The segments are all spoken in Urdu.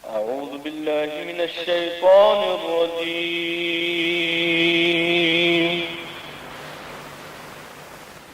أعوذ بالله من الشيطان الرجيم.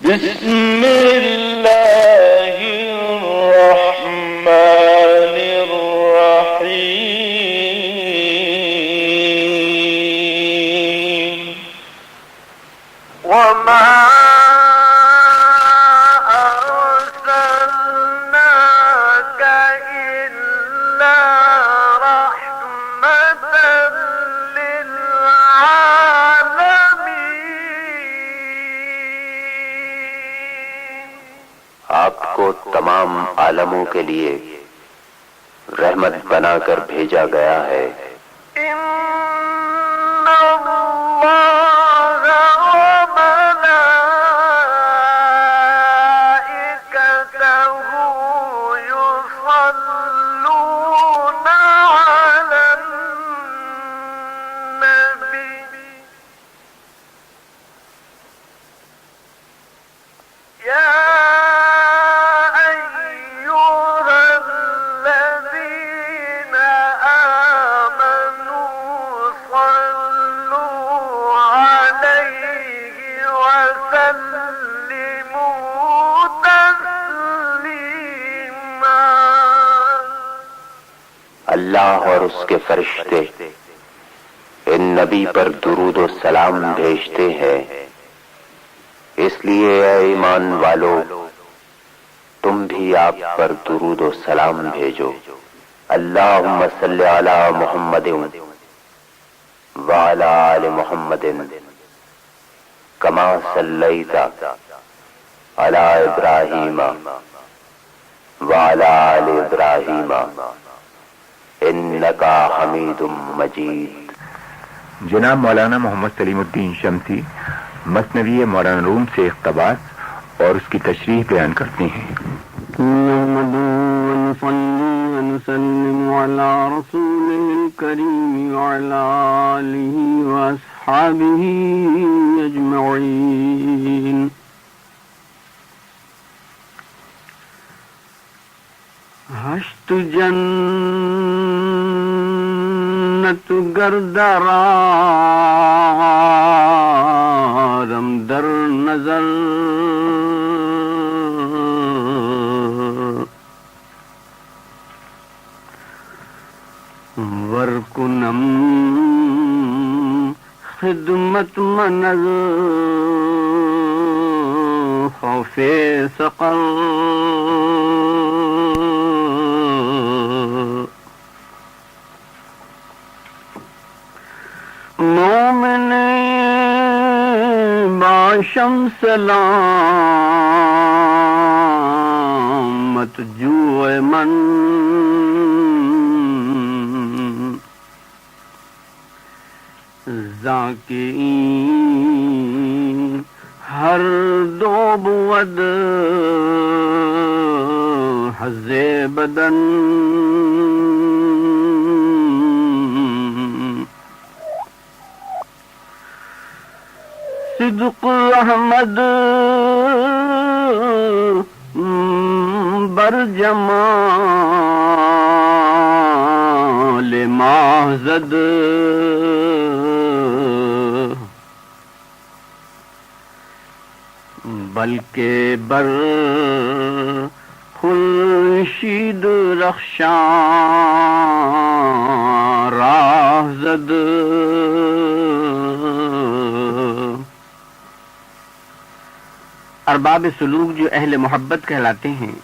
بسم الله الرحمن الرحيم. وما تمام عالموں کے لیے رحمت بنا کر بھیجا گیا ہے۔ اللہ اور اس کے فرشتے ان نبی پر درود و سلام بھیجتے ہیں، اس لیے اے ایمان والو تم بھی آپ پر درود و سلام بھیجو۔ اللہم صلی علی محمد وعلی آل محمد کما صلیت علی ابراہیم وعلی آل ابراہیم انکا حمید مجید۔ جناب مولانا محمد سلیم الدین شمسی مثنوی مولانا روم سے اقتباس اور اس کی تشریح بیان کرتے ہیں۔ نحمده ونصلي ونسلم على رسوله الكريم وعلى آله وأصحابه أجمعين۔ ہشت جنت گردارم در نظر ورکنم خدمت منظ خوف سقر مومن باشم سلامت جو من ذاکرین ہر دو بود حظ بدن صدق احمد بر جمال ماہزد بلکہ بر خورشید رخشاں راہزد۔ ارباب سلوک جو اہل محبت کہلاتے ہیں،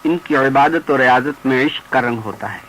ان کی عبادت اور ریاضت میں عشق کا رنگ ہوتا ہے۔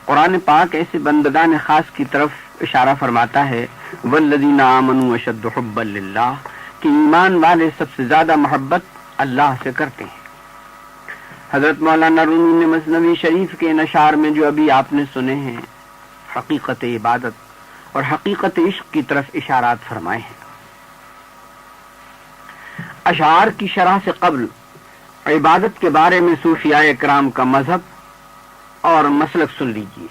قرآن پاک ایسے بندگان خاص کی طرف اشارہ فرماتا ہے، والذین آمنوا اشد حبا للہ، کہ ایمان والے سب سے زیادہ محبت اللہ سے کرتے ہیں۔ حضرت مولانا رومی نے مثنوی شریف کے ان اشعار میں جو ابھی آپ نے سنے ہیں، حقیقت عبادت اور حقیقت عشق کی طرف اشارات فرمائے ہیں۔ اشعار کی شرح سے قبل عبادت کے بارے میں صوفیاء کرام کا مذہب اور مسلک سن لیجیے۔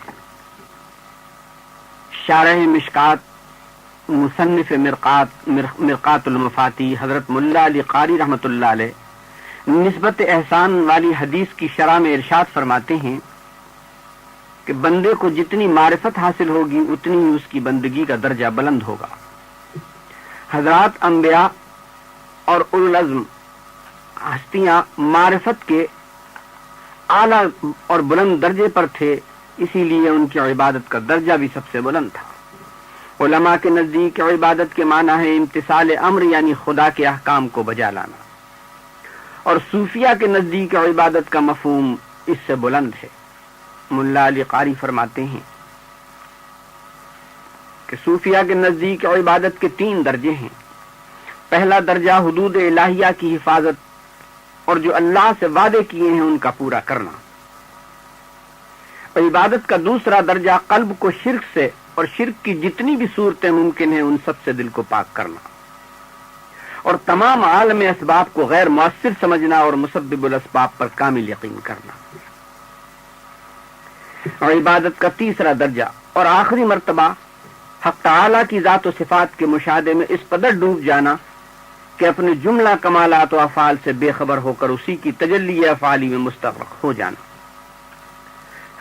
شارح مشکات مصنف مرقات المفاتی حضرت ملا علی قاری رحمۃ اللہ علیہ نسبت احسان والی حدیث کی شرح میں ارشاد فرماتے ہیں، کہ بندے کو جتنی معرفت حاصل ہوگی اتنی ہی اس کی بندگی کا درجہ بلند ہوگا۔ حضرات انبیاء اور اولو العزم ہستیاں معرفت کے اعلیٰ اور بلند درجے پر تھے، اسی لیے ان کی عبادت کا درجہ بھی سب سے بلند تھا۔ علماء کے نزدیک عبادت کے معنی ہے امتثال امر، یعنی خدا کے احکام کو بجا لانا، اور صوفیہ کے نزدیک عبادت کا مفہوم اس سے بلند ہے۔ ملا علی قاری فرماتے ہیں کہ صوفیہ کے نزدیک عبادت کے 3 درجے ہیں۔ پہلا درجہ حدود الہیہ کی حفاظت اور جو اللہ سے وعدے کیے ہیں ان کا پورا کرنا۔ عبادت کا دوسرا درجہ قلب کو شرک سے اور شرک کی جتنی بھی صورتیں ممکن ہیں ان سب سے دل کو پاک کرنا، اور تمام عالم اسباب کو غیر مؤثر سمجھنا اور مسبب الاسباب پر کامل یقین کرنا۔ اور عبادت کا تیسرا درجہ اور آخری مرتبہ حق تعالی کی ذات و صفات کے مشاہدے میں اس قدر ڈوب جانا کہ اپنے جملہ کمالات و افعال سے بے خبر ہو کر اسی کی تجلی افعالی میں مستغرق ہو جانا۔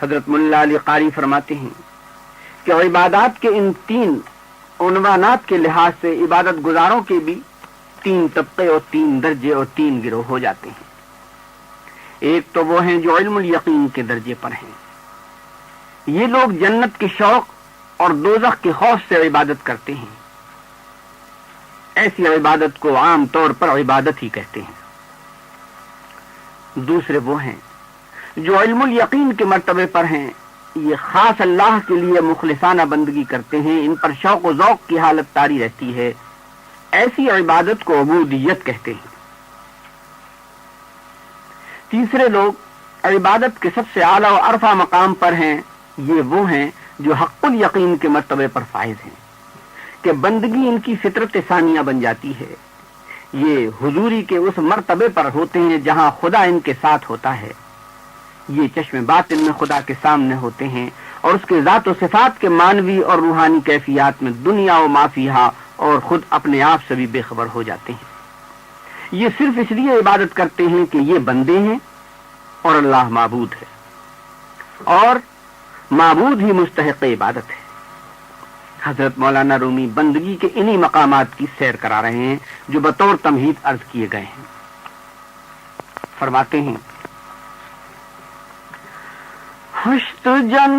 حضرت ملا علی قاری فرماتے ہیں کہ عبادات کے ان 3 عنوانات کے لحاظ سے عبادت گزاروں کے بھی 3 طبقے اور 3 درجے اور 3 گروہ ہو جاتے ہیں۔ ایک تو وہ ہیں جو علم الیقین کے درجے پر ہیں، یہ لوگ جنت کے شوق اور دوزخ کے خوف سے عبادت کرتے ہیں، ایسی عبادت کو عام طور پر عبادت ہی کہتے ہیں۔ دوسرے وہ ہیں جو علم الیقین کے مرتبے پر ہیں، یہ خاص اللہ کے لیے مخلصانہ بندگی کرتے ہیں، ان پر شوق و ذوق کی حالت طاری رہتی ہے، ایسی عبادت کو عبودیت کہتے ہیں۔ تیسرے لوگ عبادت کے سب سے اعلیٰ و عرفہ مقام پر ہیں، یہ وہ ہیں جو حق الیقین کے مرتبے پر فائز ہیں کہ بندگی ان کی فطرت ثانیہ بن جاتی ہے۔ یہ حضوری کے اس مرتبے پر ہوتے ہیں جہاں خدا ان کے ساتھ ہوتا ہے، یہ چشم باطن میں خدا کے سامنے ہوتے ہیں اور اس کے ذات و صفات کے مانوی اور روحانی کیفیات میں دنیا و مافیہا اور خود اپنے آپ سے بھی بے خبر ہو جاتے ہیں۔ یہ صرف اس لیے عبادت کرتے ہیں کہ یہ بندے ہیں اور اللہ معبود ہے، اور معبود ہی مستحق عبادت ہے۔ حضرت مولانا رومی بندگی کے انہی مقامات کی سیر کرا رہے ہیں جو بطور تمہید عرض کیے گئے ہیں۔ فرماتے ہیں ہشت جنت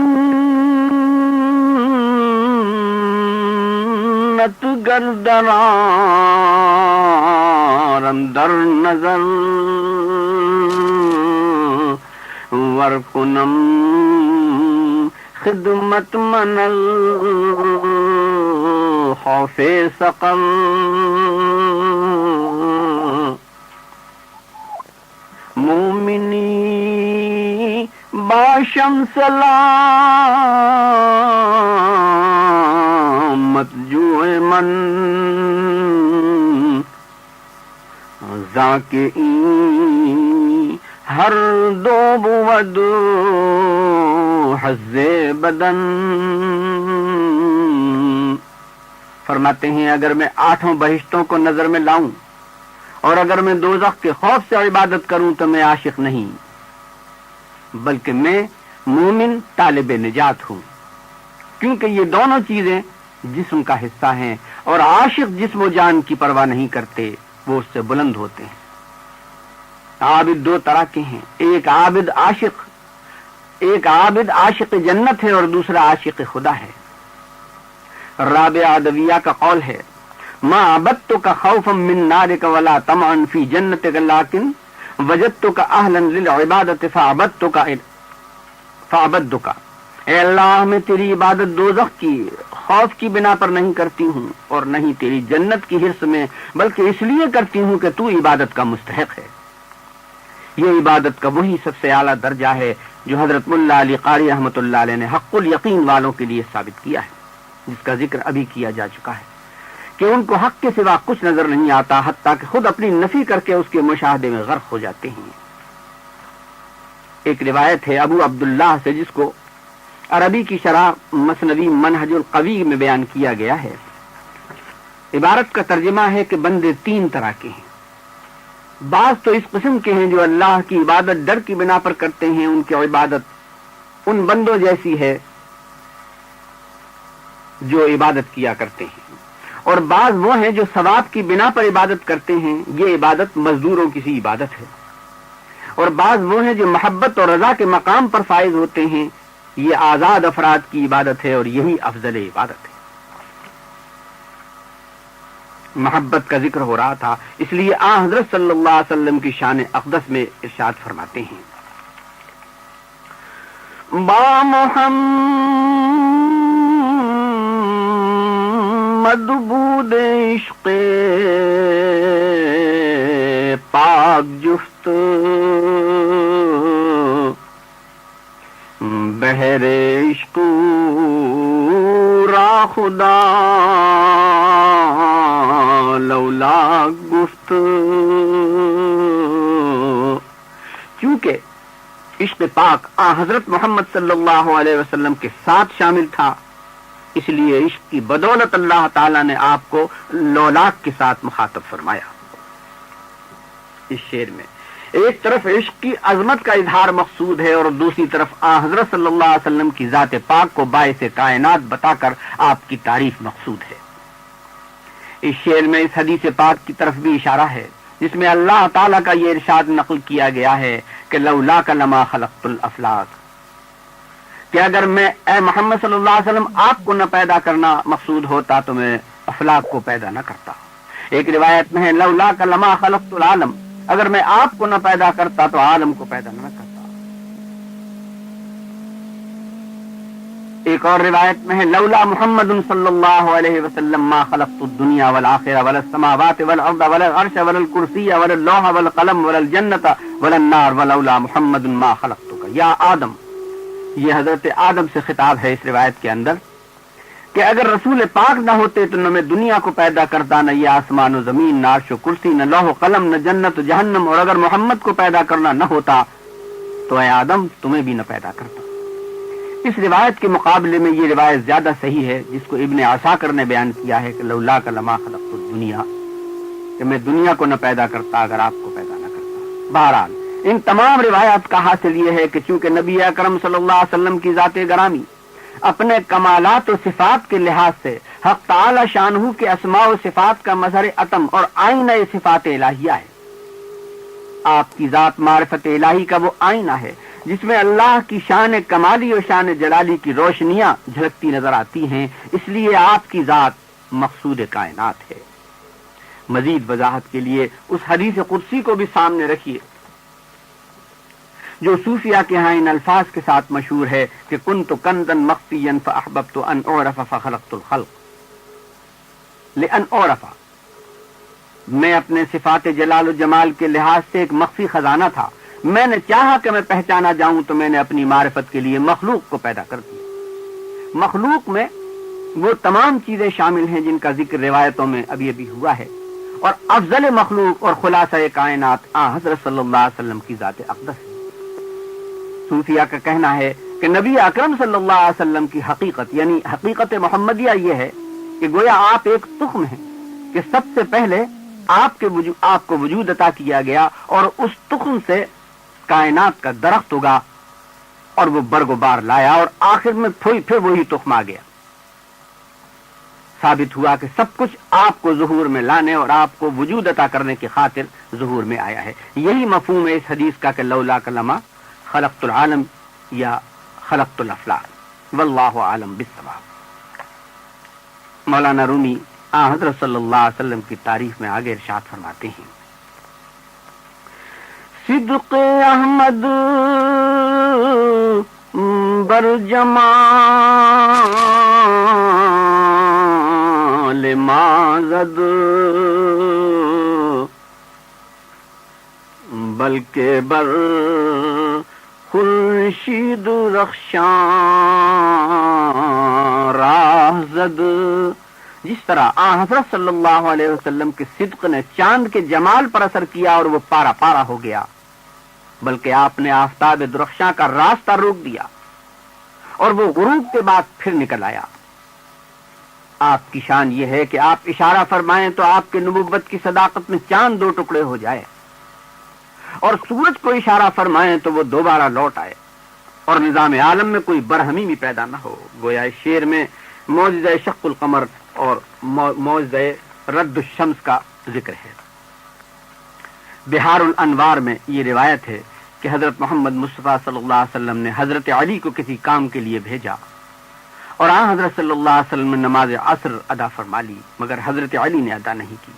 گردرار اندر نظر ورکنم خدمت منل خوف سقم مومنی باشم سلامت جو من ذاکے ہر دو بود حز بدن۔ فرماتے ہیں اگر میں 8 بہشتوں کو نظر میں لاؤں اور اگر میں دوزخ کے خوف سے عبادت کروں تو میں عاشق نہیں، بلکہ میں مومن طالب نجات ہوں، کیونکہ یہ دونوں چیزیں جسم کا حصہ ہیں اور عاشق جسم و جان کی پرواہ نہیں کرتے، وہ اس سے بلند ہوتے ہیں۔ عابد 2 طرح کے ہیں، ایک عابد عاشق جنت ہے اور دوسرا عاشق خدا ہے۔ رابعہ ادویہ کا قول ہے ما عبدتک خوفا من نارک ولا طمعا فی جنتک لیکن وجدتک اہلا للعبادت فعبدتک۔ اے اللہ میں تیری عبادت دوزخ کی خوف کی بنا پر نہیں کرتی ہوں اور نہیں تیری جنت کی حرص میں، بلکہ اس لیے کرتی ہوں کہ تو عبادت کا مستحق ہے۔ یہ عبادت کا وہی سب سے اعلیٰ درجہ ہے جو حضرت ملا علی قاری رحمۃ اللہ علیہ نے حق الیقین والوں کے لیے ثابت کیا ہے، جس کا ذکر ابھی کیا جا چکا ہے کہ ان کو حق کے سوا کچھ نظر نہیں آتا، حتیٰ کہ خود اپنی نفی کر کے اس کے مشاہدے میں غرق ہو جاتے ہیں۔ ایک روایت ہے ابو عبداللہ سے جس کو عربی کی شرح مثنوی منہج القوی میں بیان کیا گیا ہے۔ عبارت کا ترجمہ ہے کہ بندے 3 طرح کے ہیں، بعض تو اس قسم کے ہیں جو اللہ کی عبادت ڈر کی بنا پر کرتے ہیں، ان کی عبادت ان بندوں جیسی ہے جو عبادت کیا کرتے ہیں، اور بعض وہ ہیں جو ثواب کی بنا پر عبادت کرتے ہیں، یہ عبادت مزدوروں کی سی عبادت ہے، اور بعض وہ ہیں جو محبت اور رضا کے مقام پر فائز ہوتے ہیں، یہ آزاد افراد کی عبادت ہے اور یہی افضل عبادت ہے۔ محبت کا ذکر ہو رہا تھا، اس لیے حضرت صلی اللہ علیہ وسلم کی شان اقدس میں ارشاد فرماتے ہیں، با محمد بود عشق پاک جفت بہر عشق را خدا لولا گفت۔ چونکہ عشق پاک حضرت محمد صلی اللہ علیہ وسلم کے ساتھ شامل تھا، اس لیے عشق کی بدولت اللہ تعالیٰ نے آپ کو لولاک کے ساتھ مخاطب فرمایا۔ اس شعر میں ایک طرف عشق کی عظمت کا اظہار مقصود ہے اور دوسری طرف حضرت صلی اللہ علیہ وسلم کی ذات پاک کو باعث کائنات بتا کر آپ کی تعریف مقصود ہے۔ اس شعر میں اس حدیث پاک کی طرف بھی اشارہ ہے جس میں اللہ تعالیٰ کا یہ ارشاد نقل کیا گیا ہے کہ لولاک لما خلقت الافلاک، کہ اگر میں اے محمد صلی اللہ علیہ وسلم آپ کو نہ پیدا کرنا مقصود ہوتا تو میں افلاک کو پیدا نہ کرتا۔ ایک روایت میں ہے لولاک لما خلقت العالم، اگر میں آپ کو نہ پیدا کرتا تو عالم کو پیدا نہ کرتا۔ ایک اور روایت میں ہے لولا محمد صلی اللہ علیہ وسلم ما خلقت الدنیا والآخرہ ولا السماوات والارض ولا العرش ولا الکرسی ولا اللوح ولا القلم ولا الجنت ولا النار ولولا محمد ما خلقتک یا آدم۔ یہ حضرت آدم سے خطاب ہے اس روایت کے اندر کہ اگر رسول پاک نہ ہوتے تو نہ میں دنیا کو پیدا کرتا، نہ یہ آسمان و زمین، نہ عرش و کرسی، نہ لوح و قلم، نہ جنت و جہنم، اور اگر محمد کو پیدا کرنا نہ ہوتا تو اے آدم تمہیں بھی نہ پیدا کرتا۔ اس روایت کے مقابلے میں یہ روایت زیادہ صحیح ہے جس کو ابن عساکر نے بیان کیا ہے کہ لولاک لما خلقت الدنیا، کہ میں دنیا کو نہ پیدا کرتا اگر آپ کو پیدا نہ کرتا۔ بہرحال ان تمام روایات کا حاصل یہ ہے کہ چونکہ نبی اکرم صلی اللہ علیہ وسلم کی ذات گرامی اپنے کمالات و صفات کے لحاظ سے حق تعالی شانہ کے اسماء و صفات کا مظہر اتم اور آئینہ صفات الہیہ ہے۔ آپ کی ذات معرفت الہی کا وہ آئینہ ہے جس میں اللہ کی شان کمالی اور شان جلالی کی روشنیاں جھلکتی نظر آتی ہیں، اس لیے آپ کی ذات مقصود کائنات ہے۔ مزید وضاحت کے لیے اس حدیث قدسی کو بھی سامنے رکھیے جو صوفیہ کے ہاں ان الفاظ کے ساتھ مشہور ہے کہ کنت کنزا مخفیا فاحببت ان اعرف فخلقت الخلق لان اعرف، میں اپنے صفات جلال و جمال کے لحاظ سے ایک مخفی خزانہ تھا، میں نے چاہا کہ میں پہچانا جاؤں تو میں نے اپنی معرفت کے لیے مخلوق کو پیدا کر دیا۔ مخلوق میں وہ تمام چیزیں شامل ہیں جن کا ذکر روایتوں میں ابھی ابھی ہوا ہے، اور افضل مخلوق اور خلاصہ کائنات حضرت صلی اللہ علیہ وسلم کی ذات اقدس ہے۔ صوفیہ کا کہنا ہے کہ نبی اکرم صلی اللہ علیہ وسلم کی حقیقت یعنی حقیقت محمدیہ یہ ہے کہ گویا آپ ایک تخم ہیں کہ سب سے پہلے آپ کو وجود عطا کیا گیا اور اس تخم سے کائنات کا درخت ہوگا اور وہ برگ و بار لایا اور آخر میں پھر وہی تخم آ گیا۔ ثابت ہوا کہ سب کچھ آپ کو ظہور میں لانے اور آپ کو وجود عطا کرنے کی خاطر ظہور میں آیا ہے۔ یہی مفہوم ہے اس حدیث کا کہ لولا کلمہ خلقت العالم یا خلقت الافلاک، واللہ عالم بالصواب۔ مولانا رومی حضرت صلی اللہ علیہ وسلم کی تعریف میں آگے ارشاد فرماتے ہیں، صدق احمد بر جمال مازد بلکہ بر خورشید رخشاں راہ زد۔ جس طرح حضرت صلی اللہ علیہ وسلم کے صدق نے چاند کے جمال پر اثر کیا اور وہ پارا پارا ہو گیا، بلکہ آپ نے آفتاب درخشاں کا راستہ روک دیا اور وہ غروب کے بعد پھر نکل آیا۔ آپ کی شان یہ ہے کہ آپ اشارہ فرمائیں تو آپ کے نبوت کی صداقت میں چاند دو ٹکڑے ہو جائے، اور سورج کو اشارہ فرمائیں تو وہ دوبارہ لوٹ آئے، اور نظام عالم میں کوئی برہمی بھی پیدا نہ ہو۔ گویا اس شعر میں معجزہ شق القمر اور معجزہ رد الشمس کا ذکر ہے۔ بہار الانوار میں یہ روایت ہے کہ حضرت محمد مصطفیٰ صلی اللہ علیہ وسلم نے حضرت علی کو کسی کام کے لیے بھیجا اور حضرت صلی اللہ علیہ وسلم نے نماز عصر ادا فرما لی، مگر حضرت علی نے ادا نہیں کی۔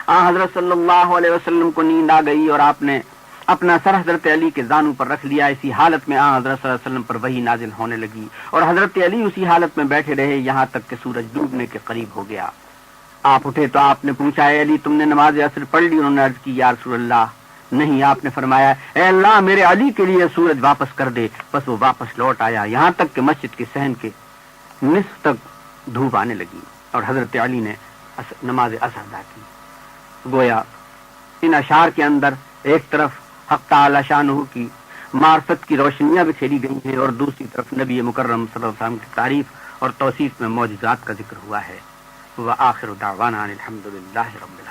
حضرت صلی اللہ علیہ وسلم کو نیند آ گئی اور آپ نے اپنا سر حضرت علی کے زانو پر رکھ لیا۔ اسی حالت میں حضرت صلی اللہ علیہ وسلم پر وحی نازل ہونے لگی اور حضرت علی اسی حالت میں بیٹھے رہے یہاں تک کہ سورج ڈوبنے کے قریب ہو گیا۔ آپ اٹھے تو آپ نے پوچھا، اے علی تم نے نماز عصر پڑھ لی؟ انہوں نے عرض کی، یا رسول اللہ نہیں۔ آپ نے فرمایا، اے اللہ میرے علی کے لیے سورج واپس کر دے۔ بس وہ واپس لوٹ آیا، یہاں تک کہ مسجد کے صحن کے نصف تک دھوپ آنے لگی اور حضرت علی نے نماز عصر ادا کی۔ گویا ان اشعار کے اندر ایک طرف حق تعالی شانہ کی معرفت کی روشنیاں بکھیری گئی ہیں اور دوسری طرف نبی مکرم صلی اللہ علیہ وسلم کی تعریف اور توصیف میں معجزات کا ذکر ہوا ہے۔ وآخر دعوانا الحمد للہ رب العالمین۔